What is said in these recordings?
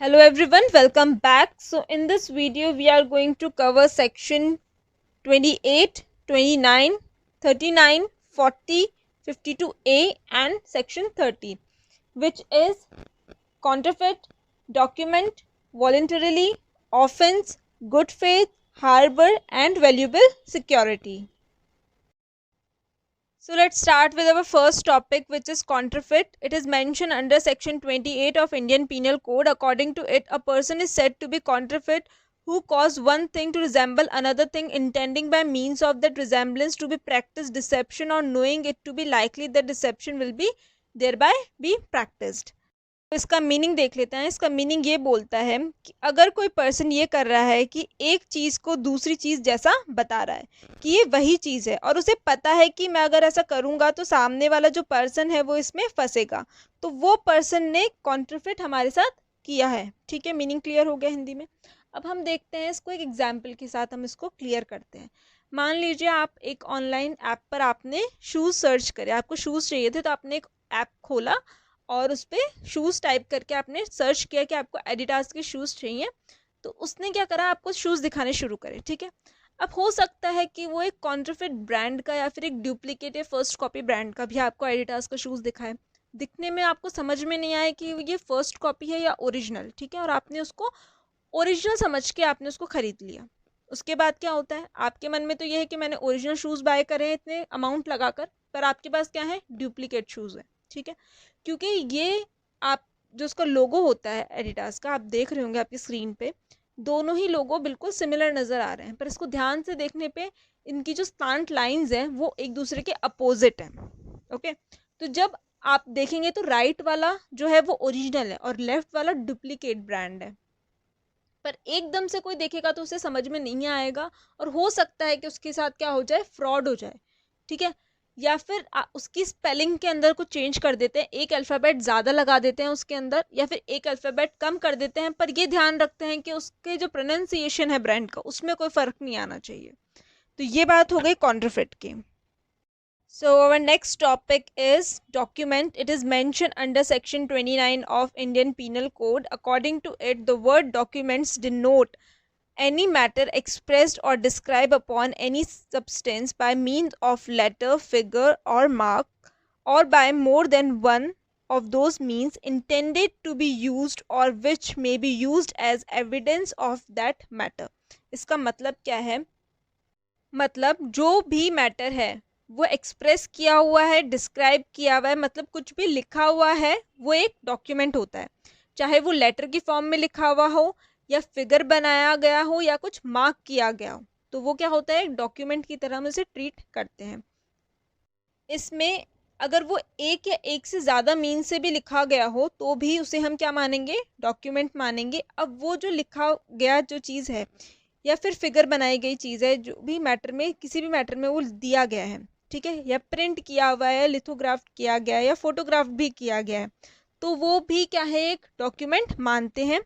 Hello everyone, welcome back. So in this video we are going to cover section 28, 29, 39, 40, 52A and section 30, which is counterfeit, document, voluntarily, offense, good faith, harbor and valuable security. So let's start with our first topic, which is counterfeit. It is mentioned under section 28 of Indian Penal Code. According to it, a person is said to be counterfeit who cause one thing to resemble another thing, intending by means of that resemblance to be practiced deception, or knowing it to be likely that deception will be thereby be practiced. तो इसका meaning देख लेते हैं। इसका meaning ये बोलता है कि अगर कोई पर्सन ये कर रहा है कि एक चीज़ को दूसरी चीज़ जैसा बता रहा है कि ये वही चीज़ है, और उसे पता है कि मैं अगर ऐसा करूँगा तो सामने वाला जो पर्सन है वो इसमें फंसेगा, तो वो पर्सन ने कॉन्ट्रफिट हमारे साथ किया है। ठीक है, मीनिंग क्लियर हो गया हिंदी में। अब हम देखते हैं इसको एक एग्जाम्पल के साथ, हम इसको क्लियर करते हैं। मान लीजिए आप एक ऑनलाइन ऐप पर आपने शूज़ सर्च करे, आपको शूज़ चाहिए थे, तो आपने एक ऐप खोला और उस पर शूज़ टाइप करके आपने सर्च किया कि आपको एडिडास के शूज़ चाहिए, तो उसने क्या करा, आपको शूज़ दिखाने शुरू करे। ठीक है, अब हो सकता है कि वो एक कॉन्ट्रफिट ब्रांड का या फिर एक डुप्लीकेट या फर्स्ट कॉपी ब्रांड का भी आपको एडिडास का शूज़ दिखाए। दिखने में आपको समझ में नहीं आए कि ये फर्स्ट कॉपी है या ओरिजिनल। ठीक है, और आपने उसको ओरिजिनल समझ के आपने उसको ख़रीद लिया। उसके बाद क्या होता है, आपके मन में तो ये है कि मैंने ओरिजिनल शूज़ बाय करे हैं इतने अमाउंट लगाकर, पर आपके पास क्या है, डुप्लीकेट शूज़ है। ठीक है, क्योंकि ये आप जो उसका लोगो होता है एडिडास का, आप देख रहे होंगे आपकी स्क्रीन पे, दोनों ही लोगो बिल्कुल सिमिलर नज़र आ रहे हैं, पर इसको ध्यान से देखने पे इनकी जो स्लांट लाइंस हैं वो एक दूसरे के अपोजिट हैं। ओके, तो जब आप देखेंगे तो राइट वाला जो है वो ओरिजिनल है और लेफ्ट वाला डुप्लीकेट ब्रांड है, पर एकदम से कोई देखेगा तो उसे समझ में नहीं आएगा, और हो सकता है कि उसके साथ क्या हो जाए, फ्रॉड हो जाए। ठीक है, या फिर उसकी स्पेलिंग के अंदर कुछ चेंज कर देते हैं, एक अल्फ़ाबेट ज़्यादा लगा देते हैं उसके अंदर, या फिर एक अल्फ़ाबेट कम कर देते हैं, पर ये ध्यान रखते हैं कि उसके जो प्रोनाउंसिएशन है ब्रांड का, उसमें कोई फ़र्क नहीं आना चाहिए। तो ये बात हो गई कॉन्ट्रफिट की। So our next topic is document. It is mentioned under section 29 of Indian Penal Code. According to it, the word documents denote any matter expressed or described upon any substance by means of letter, figure or mark, or by more than one of those means intended to be used or which may be used as evidence of that matter. इसका मतलब क्या है, मतलब जो भी matter है वो express किया हुआ है, डिस्क्राइब किया हुआ है, मतलब कुछ भी लिखा हुआ है, वो एक डॉक्यूमेंट होता है। चाहे वो लेटर की फॉर्म में लिखा हुआ हो, या फिगर बनाया गया हो, या कुछ मार्क किया गया हो, तो वो क्या होता है, एक डॉक्यूमेंट की तरह हम उसे ट्रीट करते हैं। इसमें अगर वो एक या एक से ज़्यादा मीन से भी लिखा गया हो तो भी उसे हम क्या मानेंगे, डॉक्यूमेंट मानेंगे। अब वो जो लिखा गया जो चीज़ है या फिर फिगर बनाई गई चीज़ है, जो भी मैटर में, किसी भी मैटर में वो दिया गया है, ठीक है, या प्रिंट किया हुआ है, लिथोग्राफ किया गया है, या फोटोग्राफ भी किया गया है, तो वो भी क्या है, एक डॉक्यूमेंट मानते हैं।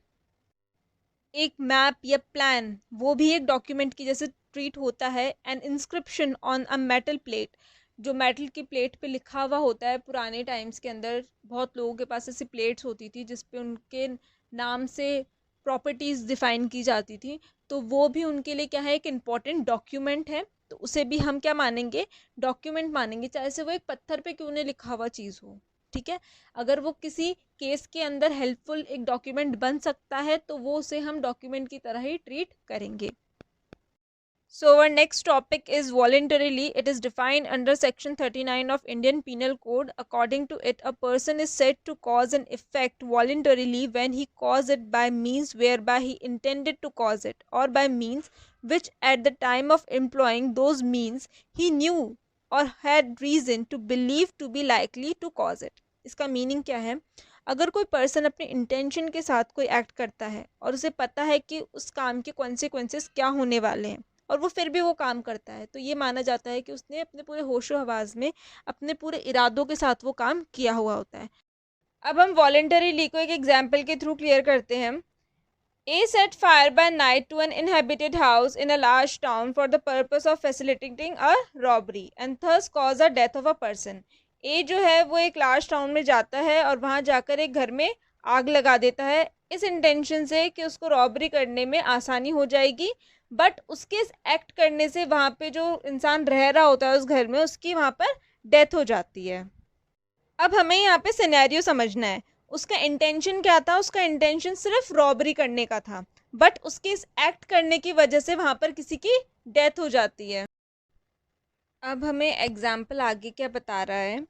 एक मैप या प्लान, वो भी एक डॉक्यूमेंट की जैसे ट्रीट होता है। N inscription on a metal plate, जो मेटल की प्लेट पे लिखा हुआ होता है। पुराने टाइम्स के अंदर बहुत लोगों के पास ऐसी प्लेट्स होती थी जिस पे उनके नाम से प्रॉपर्टीज़ डिफाइन की जाती थी, तो वो भी उनके लिए क्या है, एक इम्पॉर्टेंट डॉक्यूमेंट है, तो उसे भी हम क्या मानेंगे, डॉक्यूमेंट मानेंगे, चाहे से वो एक पत्थर पे क्यों नहीं लिखा हुआ चीज़ हो। ठीक है, अगर वो किसी केस के अंदर हेल्पफुल एक डॉक्यूमेंट बन सकता है तो वो उसे हम डॉक्यूमेंट की तरह ही ट्रीट करेंगे। So our next topic is voluntarily. It is defined under section 39 of Indian Penal Code. According to it, a person is said to cause an effect voluntarily when he cause it by means whereby he intended to cause it, or by means which at the time of employing those means he knew or had reason to believe to be likely to cause it. इसका meaning क्या है, अगर कोई person अपने intention के साथ कोई act करता है और उसे पता है कि उस काम के कॉन्सिक्वेंसेस क्या होने वाले हैं, और वो फिर भी वो काम करता है, तो ये माना जाता है कि उसने अपने पूरे होशो हवास में अपने पूरे इरादों के साथ वो काम किया हुआ होता है। अब हम वॉलेंटरीली को एक एग्जाम्पल के थ्रू क्लियर करते हैं। A set fire by night to an inhabited house in a large town for the purpose of facilitating a robbery and thus cause the death of a person. A जो है वो एक large town में जाता है और वहाँ जाकर एक घर में आग लगा देता है इस इंटेंशन से कि उसको रॉबरी करने में आसानी हो जाएगी, बट उसके इस एक्ट करने से वहाँ पे जो इंसान रह रहा होता है उस घर में, उसकी वहाँ पर डेथ हो जाती है। अब हमें यहाँ पे सिनेरियो समझना है। उसका इंटेंशन क्या था? उसका इंटेंशन सिर्फ रॉबरी करने का था, बट उसके इस एक्ट करने की वजह से वहाँ पर किसी की डेथ हो जाती है। अब हमें एग्जाम्पल आगे क्या बता रहा है।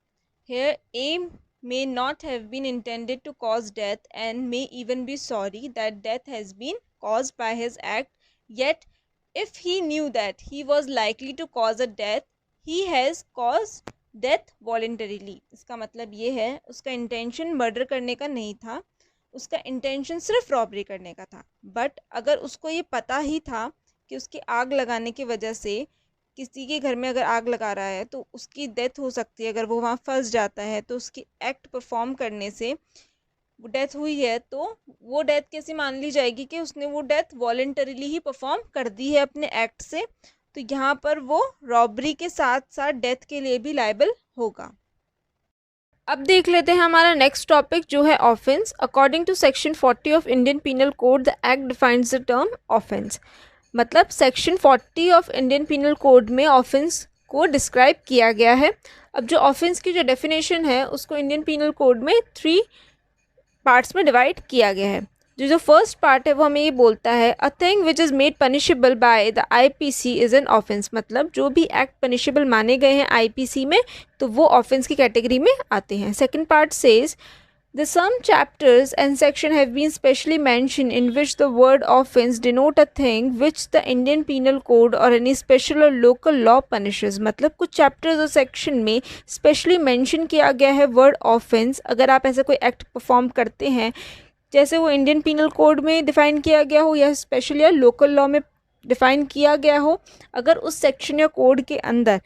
Here a may not have been intended to cause death and may even be sorry that death has been caused by his act, yet if he knew that he was likely to cause a death, he has caused death voluntarily। इसका मतलब ये है, उसका intention murder करने का नहीं था, उसका इंटेंशन सिर्फ रॉबरी करने का था। बट अगर उसको ये पता ही था कि उसकी आग लगाने की वजह से, किसी के घर में अगर आग लगा रहा है तो उसकी डेथ हो सकती है, अगर वो वहाँ फंस जाता है तो उसकी एक्ट परफॉर्म करने से डेथ हुई है, तो वो डेथ कैसे मान ली जाएगी कि उसने वो डेथ वॉलंटरीली ही परफॉर्म कर दी है अपने एक्ट से। तो यहाँ पर वो रॉबरी के साथ साथ डेथ के लिए भी लायबल होगा। अब देख लेते हैं हमारा नेक्स्ट टॉपिक जो है offence. According to section 40 of Indian penal code, the act defines the term offence. मतलब section 40 of Indian penal code में ऑफेंस को डिस्क्राइब किया गया है। अब जो ऑफेंस की जो डेफिनेशन है उसको इंडियन पीनल कोड में 3 पार्ट्स में डिवाइड किया गया है। जो फर्स्ट पार्ट है वो हमें ये बोलता है, a thing which is made punishable by the IPC is an offence. मतलब जो भी एक्ट पनिशेबल माने गए हैं आईपीसी में तो वो ऑफेंस की कैटेगरी में आते हैं। Second part says the some chapters and section have been specially mentioned in which the word offense denote a thing which the Indian Penal Code or any special or local law punishes। मतलब कुछ chapters और section में specially mention किया गया है word offense। अगर आप ऐसा कोई act perform करते हैं, जैसे वो इंडियन पीनल कोड में डिफ़ाइन किया गया हो या स्पेशल या लोकल लॉ में डिफ़ाइन किया गया हो, अगर उस सेक्शन या कोड के अंदर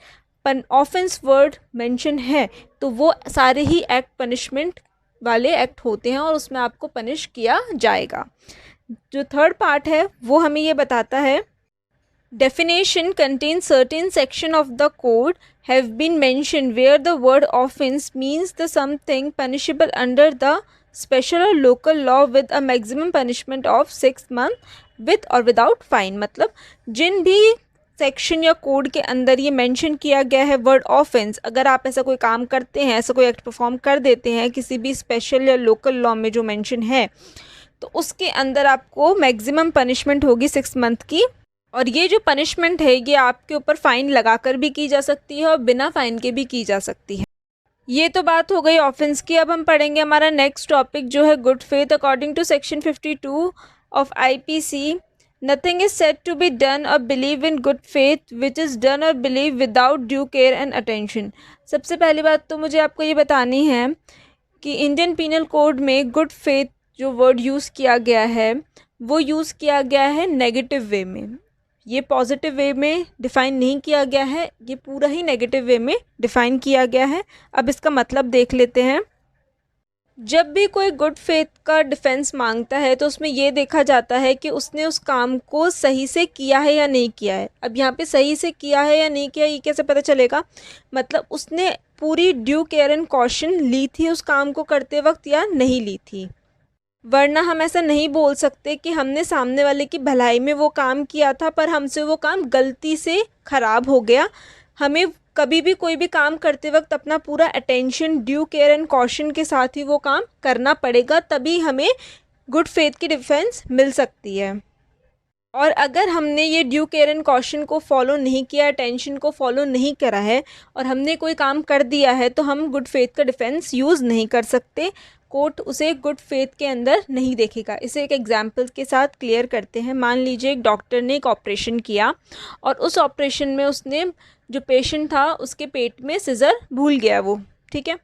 ऑफेंस वर्ड मेंशन है तो वो सारे ही एक्ट पनिशमेंट वाले एक्ट होते हैं और उसमें आपको पनिश किया जाएगा। जो थर्ड पार्ट है वो हमें ये बताता है, definition contain certain section of the code have been mention where the word offence means the something punishable under the special or local law with a maximum punishment of 6 month with or without fine. मतलब जिन भी section या code के अंदर ये mention किया गया है वर्ड ऑफेंस, अगर आप ऐसा कोई काम करते हैं, ऐसा कोई एक्ट परफॉर्म कर देते हैं किसी भी स्पेशल या लोकल लॉ में जो मेंशन है, तो उसके अंदर आपको मैक्सिमम पनिशमेंट होगी 6 मंथ की। और ये जो पनिशमेंट है ये आपके ऊपर फ़ाइन लगाकर भी की जा सकती है और बिना फ़ाइन के भी की जा सकती है। ये तो बात हो गई ऑफेंस की। अब हम पढ़ेंगे हमारा नेक्स्ट टॉपिक जो है good faith. According to section 52 of IPC, nothing is said to be done or believe in good faith which is done or believed without due care and attention। सबसे पहली बात तो मुझे आपको ये बतानी है कि इंडियन पीनल कोड में गुड फेथ जो वर्ड यूज़ किया गया है वो यूज़ किया गया है नेगेटिव वे में। ये पॉजिटिव वे में डिफ़ाइन नहीं किया गया है, ये पूरा ही नेगेटिव वे में डिफ़ाइन किया गया है। अब इसका मतलब देख लेते हैं। जब भी कोई गुड फेथ का डिफेंस मांगता है तो उसमें ये देखा जाता है कि उसने उस काम को सही से किया है या नहीं किया है। अब यहाँ पे सही से किया है या नहीं किया ये कैसे पता चलेगा? मतलब उसने पूरी ड्यू केयर एंड कॉशन ली थी उस काम को करते वक्त या नहीं ली थी। वरना हम ऐसा नहीं बोल सकते कि हमने सामने वाले की भलाई में वो काम किया था पर हमसे वो काम गलती से ख़राब हो गया। हमें कभी भी कोई भी काम करते वक्त अपना पूरा attention due care and caution के साथ ही वो काम करना पड़ेगा, तभी हमें गुड फेथ की डिफेंस मिल सकती है। और अगर हमने ये ड्यू केयर एंड कॉशन को फॉलो नहीं किया, अटेंशन को फॉलो नहीं करा है और हमने कोई काम कर दिया है तो हम गुड फेथ का डिफेंस यूज़ नहीं कर सकते। कोर्ट उसे गुड फेथ के अंदर नहीं देखेगा। इसे एक एग्जाम्पल के साथ क्लियर करते हैं। मान लीजिए एक डॉक्टर ने एक ऑपरेशन किया और उस ऑपरेशन में उसने जो पेशेंट था उसके पेट में सिज़र भूल गया वो, ठीक है।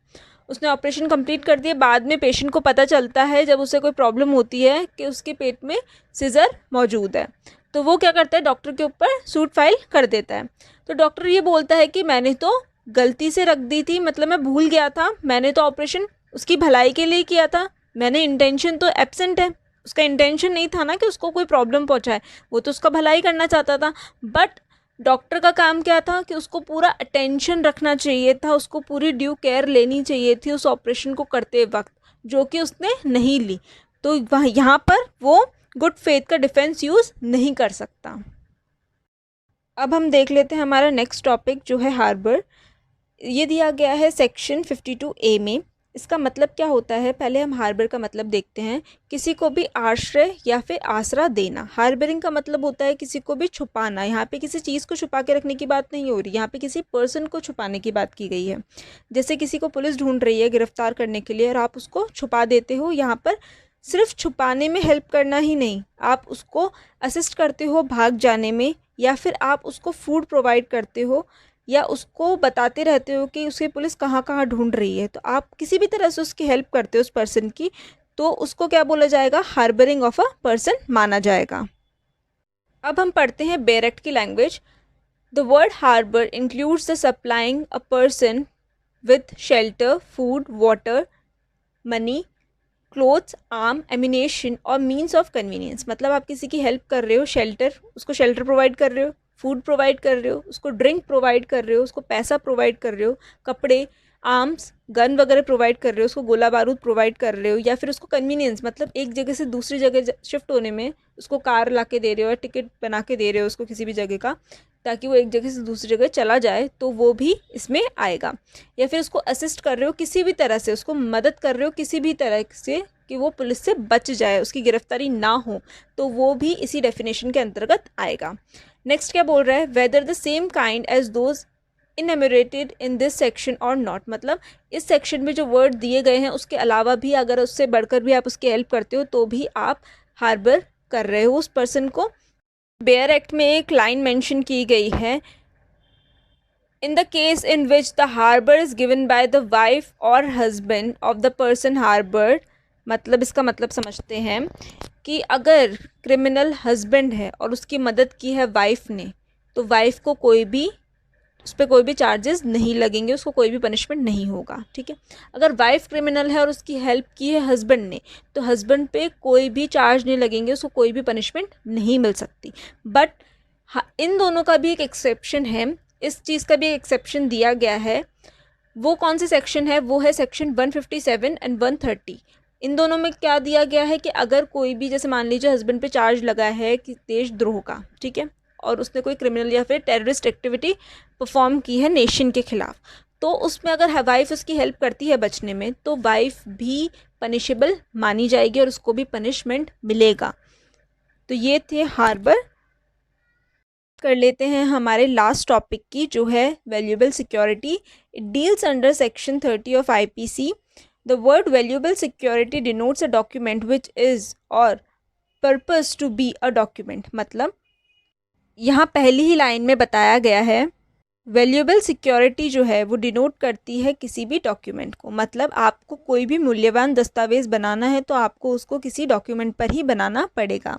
उसने ऑपरेशन कंप्लीट कर दिया, बाद में पेशेंट को पता चलता है जब उसे कोई प्रॉब्लम होती है कि उसके पेट में सिज़र मौजूद है, तो वो क्या करता है, डॉक्टर के ऊपर सूट फाइल कर देता है। तो डॉक्टर ये बोलता है कि मैंने तो गलती से रख दी थी, मतलब मैं भूल गया था, मैंने तो ऑपरेशन उसकी भलाई के लिए किया था, मैंने इंटेंशन तो एब्सेंट है, उसका इंटेंशन नहीं था ना कि उसको कोई प्रॉब्लम पहुंचाए, वो तो उसका भलाई करना चाहता था। बट डॉक्टर का काम क्या था कि उसको पूरा अटेंशन रखना चाहिए था, उसको पूरी ड्यू केयर लेनी चाहिए थी उस ऑपरेशन को करते वक्त, जो कि उसने नहीं ली। तो वहाँ यहाँ पर वो गुड फेथ का डिफेंस यूज़ नहीं कर सकता। अब हम देख लेते हैं हमारा नेक्स्ट टॉपिक जो है हार्बर। ये दिया गया है सेक्शन 52A में। इसका मतलब क्या होता है, पहले हम हार्बर का मतलब देखते हैं। किसी को भी आश्रय या फिर आसरा देना। हार्बरिंग का मतलब होता है किसी को भी छुपाना। यहाँ पे किसी चीज़ को छुपा के रखने की बात नहीं हो रही, यहाँ पे किसी पर्सन को छुपाने की बात की गई है। जैसे किसी को पुलिस ढूंढ रही है गिरफ्तार करने के लिए और आप उसको छुपा देते हो। यहाँ पर सिर्फ छुपाने में हेल्प करना ही नहीं, आप उसको असिस्ट करते हो भाग जाने में, या फिर आप उसको फूड प्रोवाइड करते हो, या उसको बताते रहते हो कि उसे पुलिस कहाँ कहाँ ढूंढ रही है। तो आप किसी भी तरह से उसकी हेल्प करते हो उस पर्सन की, तो उसको क्या बोला जाएगा, हार्बरिंग ऑफ अ पर्सन माना जाएगा। अब हम पढ़ते हैं बेयर एक्ट की language. The word harbour includes the supplying a person with shelter, food, water, money, clothes, arm, ammunition और मीन्स ऑफ कन्वीनियंस। मतलब आप किसी की हेल्प कर रहे हो, शेल्टर, उसको शेल्टर प्रोवाइड कर रहे हो, फूड प्रोवाइड कर रहे हो, उसको ड्रिंक प्रोवाइड कर रहे हो, उसको पैसा प्रोवाइड कर रहे हो, कपड़े, आर्म्स, गन वगैरह प्रोवाइड कर रहे हो, उसको गोला बारूद प्रोवाइड कर रहे हो, या फिर उसको कन्वीनियंस मतलब एक जगह से दूसरी जगह शिफ्ट होने में उसको कार ला के दे रहे हो, या टिकट बना के दे रहे हो उसको किसी भी जगह का, ताकि वो एक जगह से दूसरी जगह चला जाए, तो वो भी इसमें आएगा। या फिर उसको असिस्ट कर रहे हो किसी भी तरह से, उसको मदद कर रहे हो किसी भी तरह से कि वो पुलिस से बच जाए, उसकी गिरफ्तारी ना हो, तो वो भी इसी डेफिनेशन के अंतर्गत आएगा। नेक्स्ट क्या बोल रहा है, whether the same kind as those enumerated in this section or not. मतलब इस सेक्शन में जो वर्ड दिए गए हैं उसके अलावा भी अगर उससे बढ़कर भी आप उसकी हेल्प करते हो तो भी आप हार्बर कर रहे हो उस पर्सन को। बेयर एक्ट में एक लाइन मेंशन की गई है, in the case in which the harbour is given by the wife or husband of the person harboured. मतलब इसका मतलब समझते हैं कि अगर क्रिमिनल हस्बैंड है और उसकी मदद की है वाइफ ने, तो वाइफ को कोई भी उस पर कोई भी चार्जेस नहीं लगेंगे, उसको कोई भी पनिशमेंट नहीं होगा। ठीक है, अगर वाइफ क्रिमिनल है और उसकी हेल्प की है हस्बैंड ने, तो हस्बैंड पे कोई भी चार्ज नहीं लगेंगे, उसको कोई भी पनिशमेंट नहीं मिल सकती। बट इन दोनों का भी एक एक्सेप्शन है, इस चीज़ का भी एक एक्सेप्शन दिया गया है। वो कौन सी सेक्शन है, वो है सेक्शन 157 एंड 130। इन दोनों में क्या दिया गया है कि अगर कोई भी, जैसे मान लीजिए हस्बैंड पे चार्ज लगा है कि देशद्रोह का, ठीक है, और उसने कोई क्रिमिनल या फिर टेररिस्ट एक्टिविटी परफॉर्म की है नेशन के खिलाफ, तो उसमें अगर वाइफ उसकी हेल्प करती है बचने में, तो वाइफ भी पनिशेबल मानी जाएगी और उसको भी पनिशमेंट मिलेगा। तो ये थे हार्बर। कर लेते हैं हमारे लास्ट टॉपिक की, जो है valuable security. It deals under section 30 of IPC। The word valuable security denotes a document which is or purpose to be a document. मतलब यहाँ पहली ही लाइन में बताया गया है, वैल्यूएबल सिक्योरिटी जो है वो डिनोट करती है किसी भी डॉक्यूमेंट को। मतलब आपको कोई भी मूल्यवान दस्तावेज़ बनाना है तो आपको उसको किसी डॉक्यूमेंट पर ही बनाना पड़ेगा।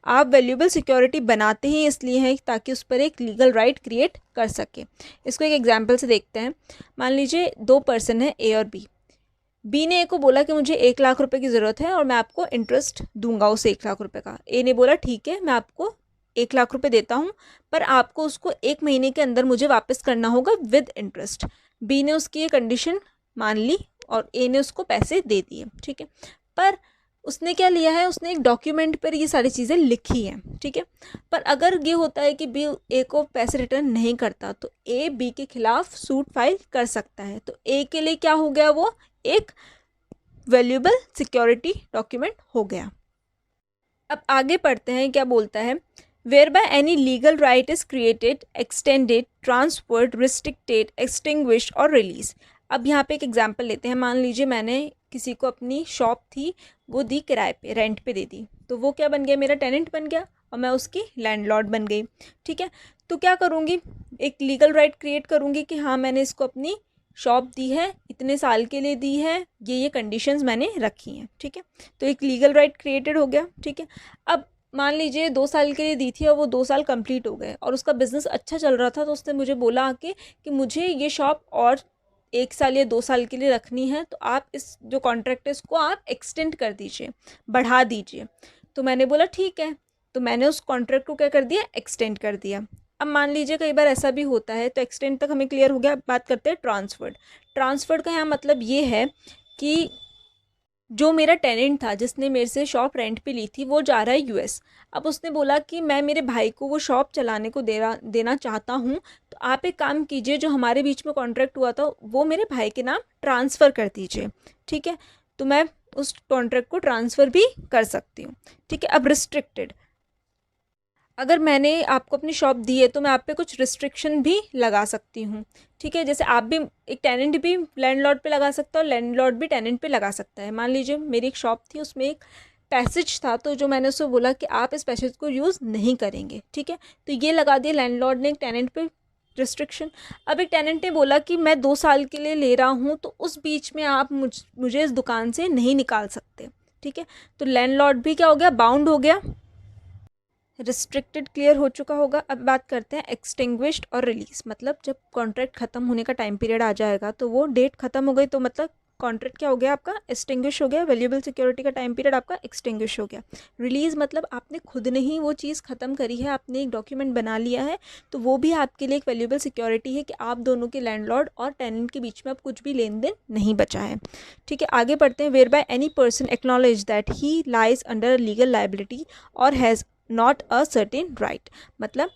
आप वैल्यूएबल सिक्योरिटी बनाते ही इसलिए हैं ताकि उस पर एक लीगल राइट क्रिएट कर सके। इसको एक एग्जांपल से देखते हैं। मान लीजिए दो पर्सन है, ए और बी। बी ने ए को बोला कि मुझे 1 लाख रुपए की ज़रूरत है और मैं आपको इंटरेस्ट दूंगा उस 1 लाख रुपए का। ए ने बोला ठीक है, मैं आपको 1 लाख रुपए देता हूँ, पर आपको उसको 1 महीने के अंदर मुझे वापस करना होगा विद इंटरेस्ट। बी ने उसकी ये कंडीशन मान ली और ए ने उसको पैसे दे दिए। ठीक है, पर उसने क्या लिया है, उसने एक डॉक्यूमेंट पर ये सारी चीज़ें लिखी हैं। ठीक है, पर अगर ये होता है कि बी ए को पैसे रिटर्न नहीं करता, तो ए बी के खिलाफ सूट फाइल कर सकता है। तो ए के लिए क्या हो गया, वो एक वैल्यूएबल सिक्योरिटी डॉक्यूमेंट हो गया। अब आगे पढ़ते हैं क्या बोलता है, where by any legal right is created, extended, transferred, restricted, extinguished और रिलीज। अब यहाँ पे एक एग्जांपल लेते हैं। मान लीजिए मैंने किसी को अपनी शॉप थी वो दी किराए पे, रेंट पे दे दी, तो वो क्या बन गया, मेरा टेनेंट बन गया और मैं उसकी लैंडलॉर्ड बन गई। ठीक है, तो क्या करूँगी, एक लीगल राइट क्रिएट करूँगी कि हाँ मैंने इसको अपनी शॉप दी है, इतने साल के लिए दी है, ये कंडीशंस मैंने रखी हैं। ठीक है, तो एक लीगल राइट क्रिएटेड हो गया। ठीक है, अब मान लीजिए 2 साल के लिए दी थी और वो 2 साल कंप्लीट हो गए और उसका बिजनेस अच्छा चल रहा था, तो उसने मुझे बोला आके कि मुझे ये शॉप और 1 साल या 2 साल के लिए रखनी है, तो आप इस जो कॉन्ट्रैक्ट है इसको आप एक्सटेंड कर दीजिए, बढ़ा दीजिए। तो मैंने बोला ठीक है, तो मैंने उस कॉन्ट्रैक्ट को क्या कर दिया, एक्सटेंड कर दिया। अब मान लीजिए कई बार ऐसा भी होता है, तो एक्सटेंड तक हमें क्लियर हो गया। बात करते हैं ट्रांसफर्ड। ट्रांसफर्ड का यहाँ मतलब ये है कि जो मेरा टेनेंट था जिसने मेरे से शॉप रेंट पे ली थी वो जा रहा है यूएस। अब उसने बोला कि मैं मेरे भाई को वो शॉप चलाने को देना चाहता हूँ, तो आप एक काम कीजिए, जो हमारे बीच में कॉन्ट्रैक्ट हुआ था वो मेरे भाई के नाम ट्रांसफ़र कर दीजिए। ठीक है, तो मैं उस कॉन्ट्रैक्ट को ट्रांसफ़र भी कर सकती हूँ। ठीक है, अब रिस्ट्रिक्टेड, अगर मैंने आपको अपनी शॉप दी है तो मैं आप पे कुछ रिस्ट्रिक्शन भी लगा सकती हूँ। ठीक है, जैसे आप भी, एक टेनेंट भी लैंडलॉर्ड पे लगा सकता है और लैंडलॉर्ड भी टेनेंट पे लगा सकता है। मान लीजिए मेरी एक शॉप थी, उसमें एक पैसेज था, तो जो मैंने उससे बोला कि आप इस पैसेज को यूज़ नहीं करेंगे। ठीक है, तो ये लगा दिया लैंडलॉर्ड ने एक टेनेंट पे रिस्ट्रिक्शन। अब एक टेनेंट ने बोला कि मैं 2 साल के लिए ले रहा हूँ, तो उस बीच में आप मुझे इस दुकान से नहीं निकाल सकते। ठीक है, तो लैंडलॉर्ड भी क्या हो गया, बाउंड हो गया। रिस्ट्रिक्टेड क्लियर हो चुका होगा। अब बात करते हैं एक्सटिंग्विश्ड और रिलीज, मतलब जब कॉन्ट्रैक्ट खत्म होने का टाइम पीरियड आ जाएगा तो वो डेट खत्म हो गई, तो मतलब कॉन्ट्रैक्ट क्या हो गया आपका, एक्सटिंग्विश हो गया, वैल्यूएबल सिक्योरिटी का टाइम पीरियड आपका एक्सटिंग्विश हो गया। रिलीज मतलब आपने खुद ने ही वो चीज़ ख़त्म करी है, आपने एक डॉक्यूमेंट बना लिया है, तो वो भी आपके लिए एक वैल्यूएबल सिक्योरिटी है कि आप दोनों के लैंडलॉर्ड और टेनेंट के बीच में अब कुछ भी लेन देन नहीं बचा है। ठीक है, आगे बढ़ते हैं। Where by any person acknowledge that he lies under legal liability or has not a certain right, मतलब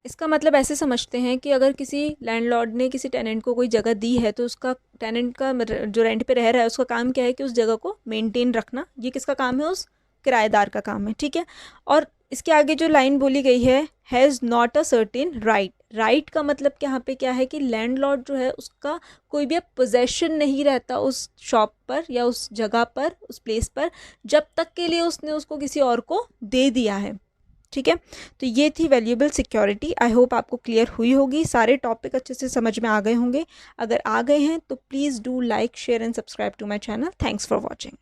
इसका मतलब ऐसे समझते हैं कि अगर किसी लैंडलॉर्ड ने किसी टेनेंट को कोई जगह दी है, तो उसका टेनेंट का जो रेंट पे रह रहा है उसका काम क्या है कि उस जगह को मेंटेन रखना। ये किसका काम है, उस किराएदार का काम है। ठीक है, और इसके आगे जो लाइन बोली गई है, has not a certain right. Right का मतलब यहाँ पे क्या है कि लैंडलॉर्ड जो है उसका कोई भी अब पोजेशन नहीं रहता उस शॉप पर या उस जगह पर, उस प्लेस पर, जब तक के लिए उसने उसको किसी और को दे दिया है। ठीक है, तो ये थी वैल्यूएबल सिक्योरिटी। आई होप आपको क्लियर हुई होगी, सारे टॉपिक अच्छे से समझ में आ गए होंगे। अगर आ गए हैं तो please do like, share and subscribe to my channel. Thanks for watching.